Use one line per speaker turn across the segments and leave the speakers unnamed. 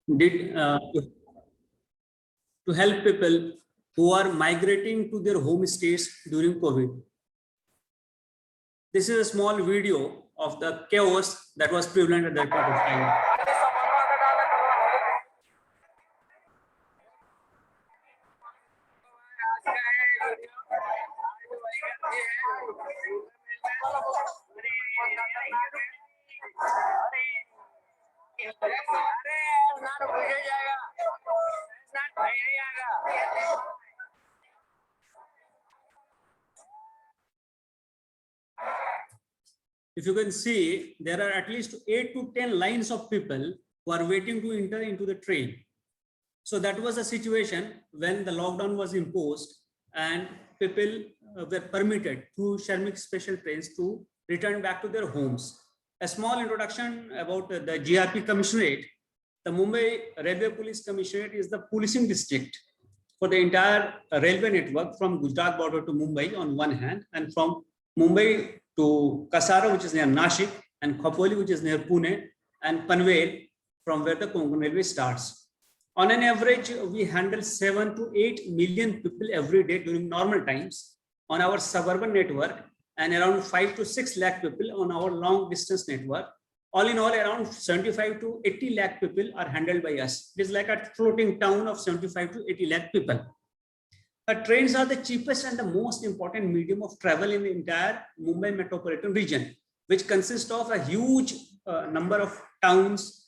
did to help people who are migrating to their home states during COVID. This is a small video of the chaos that was prevalent at that point of time. If you can see, there are at least 8 to 10 lines of people who are waiting to enter into the train. So that was a situation when the lockdown was imposed and people were permitted through Sharmik special trains to return back to their homes. A small introduction about the GRP Commissionerate. The Mumbai Railway Police Commissionerate is the policing district for the entire railway network from Gujarat border to Mumbai on one hand, and from Mumbai to Kasara, which is near Nashik, and Khopoli, which is near Pune, and Panvel, from where the Konkan Railway starts. On an average, we handle 7 to 8 million people every day during normal times on our suburban network, and around 5 to 6 lakh people on our long distance network. All in all, around 75 to 80 lakh people are handled by us. It is like a floating town of 75 to 80 lakh people. Trains are the cheapest and the most important medium of travel in the entire Mumbai metropolitan region, which consists of a huge number of towns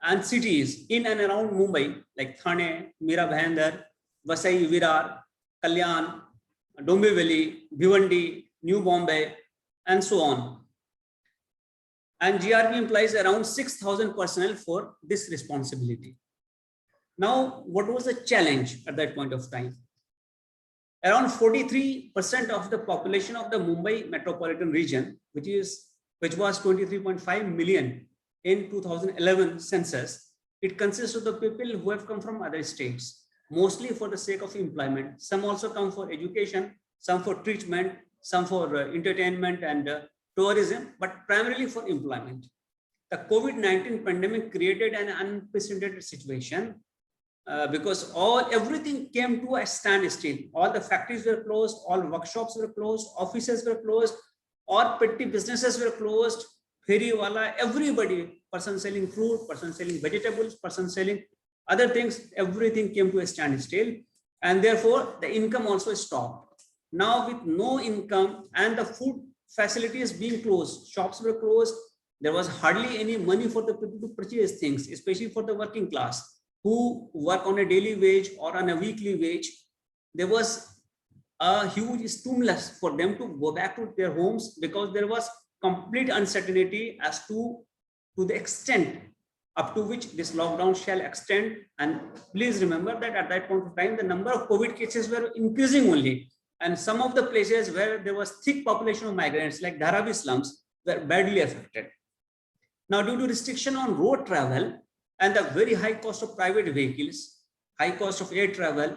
and cities in and around Mumbai, like Thane, Mira Bhayandar, Vasai, Virar, Kalyan, Dombivli, Bhiwandi, New Bombay, and so on. And GRP implies around 6,000 personnel for this responsibility. Now, what was the challenge at that point of time? Around 43% of the population of the Mumbai metropolitan region, which was 23.5 million in 2011 census, it consists of the people who have come from other states, mostly for the sake of employment. Some also come for education, some for treatment, some for entertainment and tourism, but primarily for employment. The COVID-19 pandemic created an unprecedented situation because everything came to a standstill. All the factories were closed, all workshops were closed, offices were closed, all petty businesses were closed, feriwala, everybody, person selling fruit, person selling vegetables, person selling other things, everything came to a standstill, and therefore the income also stopped. Now with no income and the food facilities being closed, shops were closed, there was hardly any money for the people to purchase things, especially for the working class who work on a daily wage or on a weekly wage. There was a huge stimulus for them to go back to their homes because there was complete uncertainty as to the extent up to which this lockdown shall extend. And please remember that at that point of time, the number of COVID cases were increasing only. And some of the places where there was thick population of migrants like Dharavi slums were badly affected. Now, due to restriction on road travel and the very high cost of private vehicles, high cost of air travel,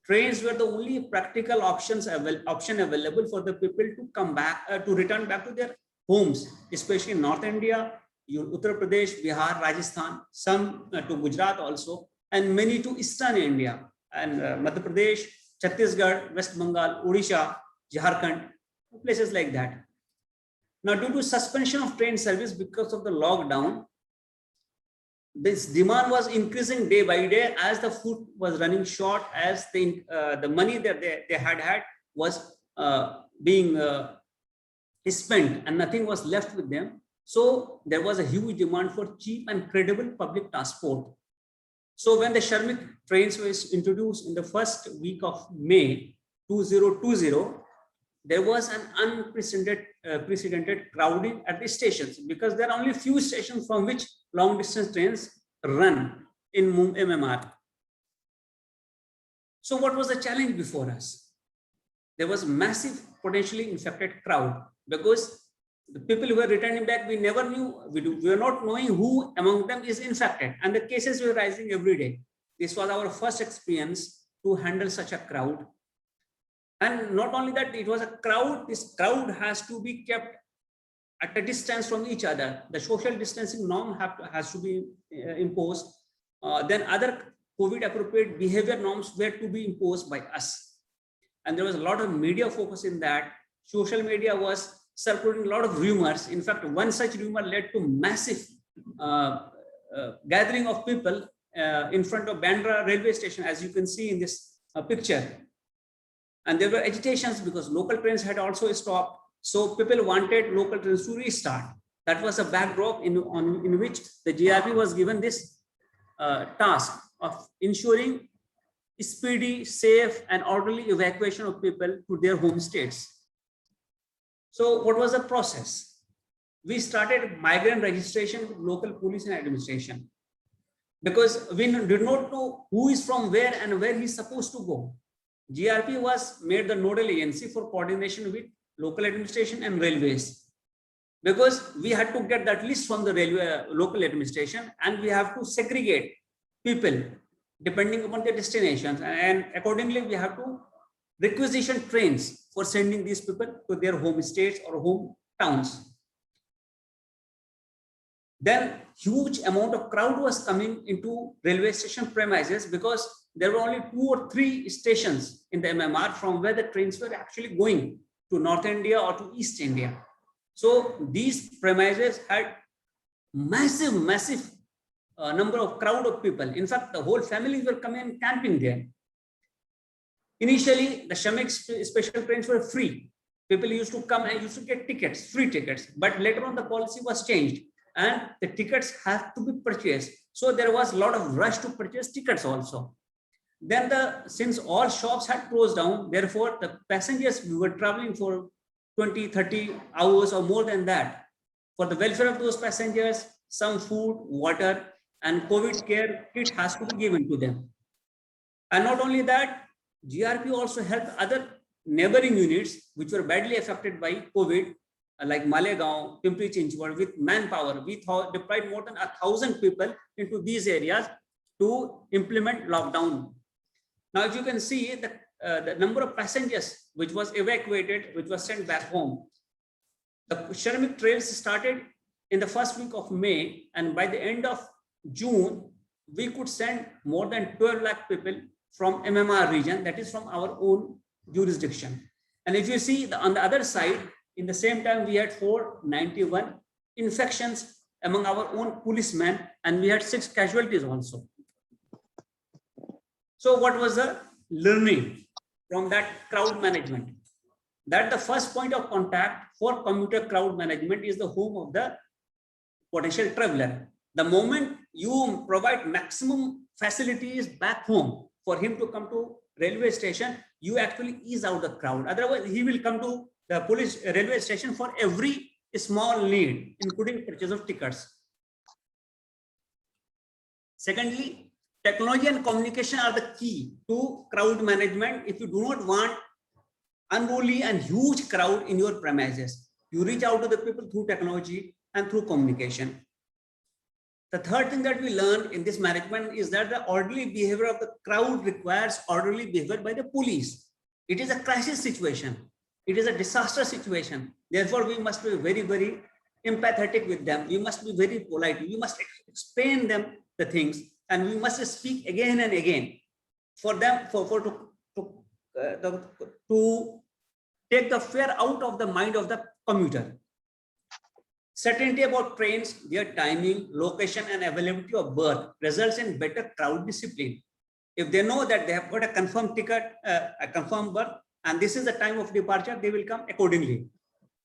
trains were the only practical option available for the people to come back, to return back to their homes, especially in North India, Uttar Pradesh, Bihar, Rajasthan, some to Gujarat also, and many to Eastern India, and Madhya Pradesh, Chhattisgarh, West Bengal, Odisha, Jharkhand, places like that. Now, due to suspension of train service because of the lockdown, this demand was increasing day by day as the food was running short, as the money that they had was being spent and nothing was left with them. So there was a huge demand for cheap and credible public transport. So when the Sharmik trains was introduced in the first week of May 2020, there was an unprecedented crowding at the stations because there are only few stations from which long distance trains run in MMR. So what was the challenge before us? There was massive potentially infected crowd because the people who were returning back, we never knew, we were not knowing who among them is infected, and the cases were rising every day. This was our first experience to handle such a crowd. And not only that, it was a crowd, this crowd has to be kept at a distance from each other. The social distancing norm has to be imposed. Then other COVID appropriate behavior norms were to be imposed by us. And there was a lot of media focus in that. Social media was circulating a lot of rumors. In fact, one such rumor led to massive gathering of people in front of Bandra railway station, as you can see in this picture. And there were agitations because local trains had also stopped. So people wanted local trains to restart. That was a backdrop in which the GRP was given this task of ensuring speedy, safe, and orderly evacuation of people to their home states. So what was the process? We started migrant registration with local police and administration because we did not know who is from where and where he's supposed to go. GRP was made the nodal agency for coordination with local administration and railways, because we had to get that list from the railway local administration, and we have to segregate people depending upon their destinations, and accordingly we have to requisition trains for sending these people to their home states or home towns. Then huge amount of crowd was coming into railway station premises because there were only 2 or 3 stations in the MMR from where the trains were actually going to North India or to East India. So these premises had massive number of crowd of people. In fact, the whole families were coming and camping there. Initially, the Shramik special trains were free. People used to come and used to get tickets, free tickets. But later on, the policy was changed and the tickets have to be purchased. So there was a lot of rush to purchase tickets also. Then since all shops had closed down, therefore the passengers who were traveling for 20, 30 hours or more than that, for the welfare of those passengers, some food, water, and COVID care kit has to be given to them. And not only that, GRP also helped other neighboring units which were badly affected by COVID, like Malegaon, Pimpri Chinchwad, with manpower. We deployed more than 1,000 people into these areas to implement lockdown. Now, if you can see the number of passengers which was evacuated, which was sent back home. The Shramik trails started in the first week of May, and by the end of June, we could send more than 12 lakh people from MMR region, that is from our own jurisdiction. And if you see on the other side, in the same time, we had 491 infections among our own policemen, and we had 6 casualties also. So what was the learning from that crowd management? That the first point of contact for commuter crowd management is the home of the potential traveler. The moment you provide maximum facilities back home for him to come to railway station, you actually ease out the crowd. Otherwise, he will come to the police railway station for every small need, including purchase of tickets. Secondly, technology and communication are the key to crowd management. If you do not want unruly and huge crowd in your premises, you reach out to the people through technology and through communication. The third thing that we learned in this management is that the orderly behavior of the crowd requires orderly behavior by the police. It is a crisis situation. It is a disaster situation. Therefore, we must be very, very empathetic with them. We must be very polite. We must explain them the things, and we must speak again and again for them to take the fear out of the mind of the commuter. Certainty about trains, their timing, location, and availability of berth results in better crowd discipline. If they know that they have got a confirmed ticket, a confirmed berth, and this is the time of departure, they will come accordingly.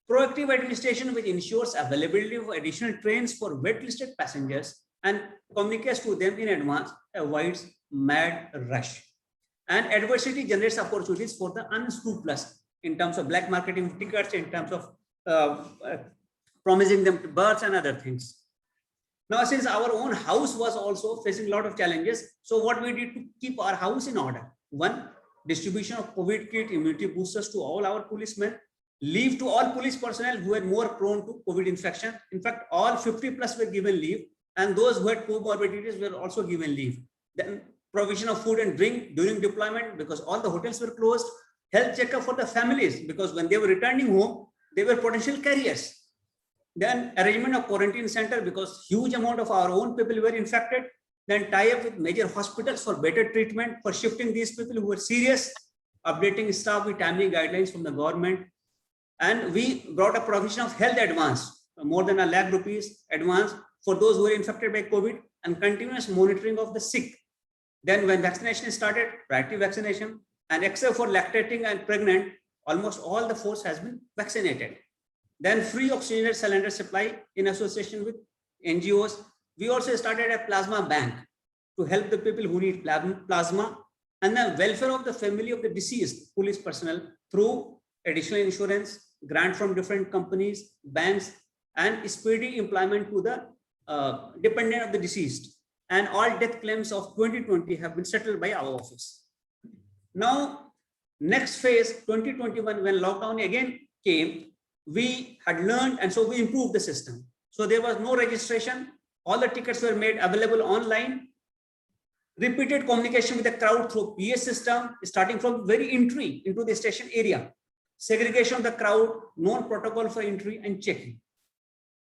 Proactive administration, which ensures availability of additional trains for wait-listed passengers and communicates to them in advance, avoids mad rush. And adversity generates opportunities for the unscrupulous in terms of black marketing tickets, in terms of promising them berths and other things. Now, since our own house was also facing a lot of challenges, so what we did to keep our house in order? One, distribution of COVID kit, immunity boosters to all our policemen, leave to all police personnel who were more prone to COVID infection. In fact, all 50 plus were given leave, and those who had comorbidities were also given leave. Then provision of food and drink during deployment, because all the hotels were closed. Health checkup for the families, because when they were returning home, they were potential carriers. Then arrangement of quarantine center, because huge amount of our own people were infected. then tie up with major hospitals for better treatment, for shifting these people who were serious, updating staff with timely guidelines from the government. And we brought a provision of health advance, more than ₹1 lakh advance for those who were infected by COVID, and continuous monitoring of the sick. Then when vaccination started, proactive vaccination, and except for lactating and pregnant, almost all the force has been vaccinated. Then free oxygenated cylinder supply in association with NGOs. We also started a plasma bank to help the people who need plasma, and the welfare of the family of the deceased police personnel through additional insurance, grant from different companies, banks, and speedy employment to the dependent of the deceased. And all death claims of 2020 have been settled by our office. Now, next phase, 2021, when lockdown again came, we had learned, and so we improved the system. So there was no registration. All the tickets were made available online. Repeated communication with the crowd through PA system, starting from very entry into the station area. Segregation of the crowd, known protocol for entry and checking.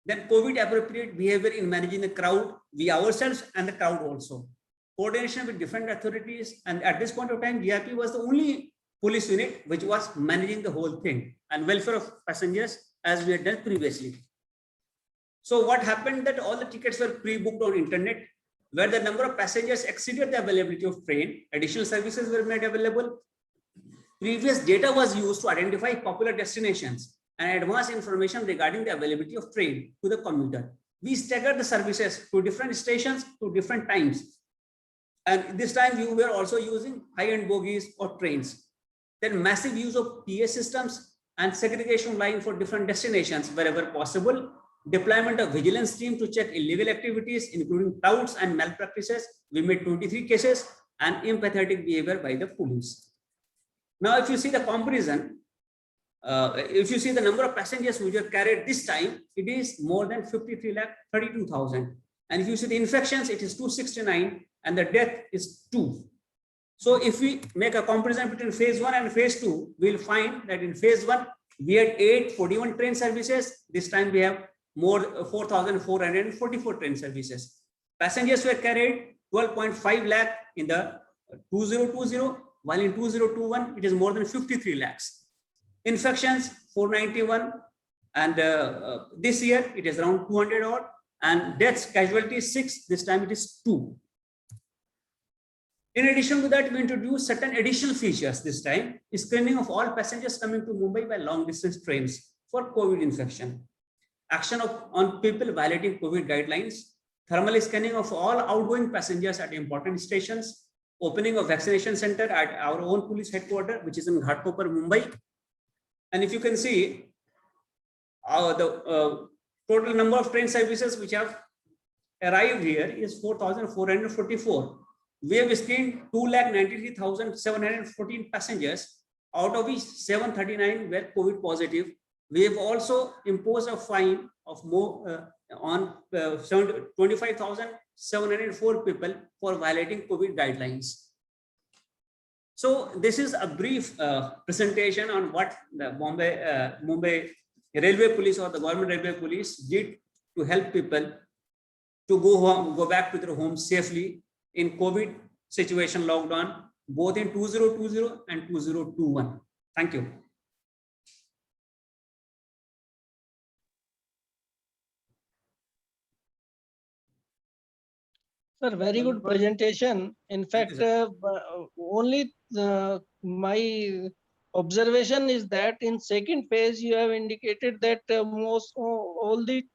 Then COVID appropriate behavior in managing the crowd, we ourselves and the crowd also. Coordination with different authorities, and at this point of time, GRP was the only police unit which was managing the whole thing, and welfare of passengers as we had done previously. So what happened that all the tickets were pre-booked on internet, where the number of passengers exceeded the availability of train, additional services were made available. Previous data was used to identify popular destinations and advance information regarding the availability of train to the commuter. We staggered the services to different stations to different times. And this time we were also using high-end bogies or trains. Then massive use of PA systems and segregation line for different destinations wherever possible. Deployment of vigilance team to check illegal activities, including touts and malpractices. We made 23 cases, and empathetic behavior by the police. Now, if you see the comparison, if you see the number of passengers which were carried this time, it is more than 53,32,000. And if you see the infections, it is 269, and the death is 2. So if we make a comparison between phase 1 and phase 2, we'll find that in phase 1, we had 841 train services. This time we have more 4,444 train services. Passengers were carried 12.5 lakh in the 2020, while in 2021, it is more than 53 lakhs. Infections 491, and this year it is around 200 odd, and deaths, casualties 6, this time it is 2. In addition to that, we introduced certain additional features this time: screening of all passengers coming to Mumbai by long distance trains for COVID infection, action on people violating COVID guidelines, thermal scanning of all outgoing passengers at important stations, opening of vaccination center at our own police headquarters, which is in Ghatkopar, Mumbai. And if you can see, the total number of train services which have arrived here is 4,444. We have screened 2,93,714 passengers, out of which 739 were COVID positive. We have also imposed a fine of more on 25,704 people for violating COVID guidelines. So this is a brief presentation on what the Mumbai Railway Police or the Government Railway Police did to help people to go back to their homes safely in COVID situation lockdown, both in 2020 and 2021. Thank you.
Sir, very good presentation. In fact, only my observation is that in second phase, you have indicated that all the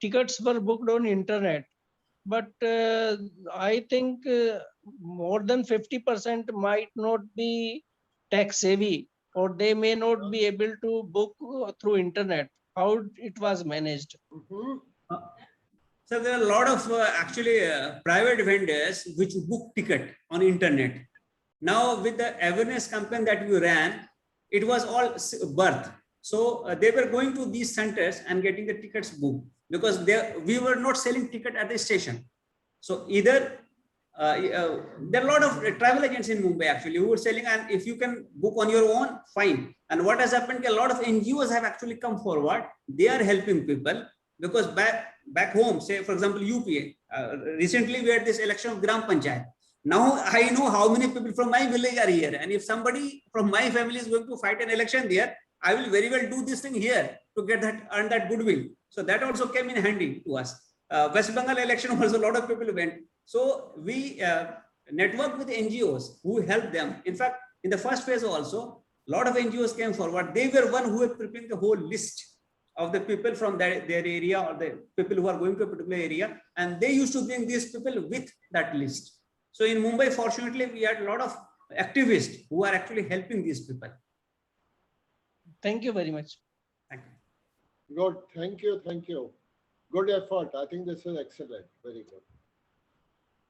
tickets were booked on internet. But I think more than 50% might not be tech savvy, or they may not be able to book through internet. How it was managed?
So there are a lot of private vendors which book ticket on internet. Now with the awareness campaign that we ran, it was all birth. So they were going to these centers and getting the tickets booked, because we were not selling ticket at the station. So either there are a lot of travel agents in Mumbai actually who are selling, and if you can book on your own, fine. And what has happened, a lot of NGOs have actually come forward. They are helping people, because back home, say for example UPA, recently we had this election of Gram Panchayat. Now I know how many people from my village are here, and if somebody from my family is going to fight an election there, I will very well do this thing here to get that, earn that goodwill. So that also came in handy to us. West Bengal election also a lot of people went. So we networked with NGOs who helped them. In fact, in the first phase also, a lot of NGOs came forward. They were one who were preparing the whole list of the people from their area, or the people who are going to a particular area, and they used to bring these people with that list. So in Mumbai, fortunately, we had a lot of activists who are actually helping these people.
Thank you very much.
Thank you.
Good. Thank you. Thank you. Good effort. I think this is excellent. Very good.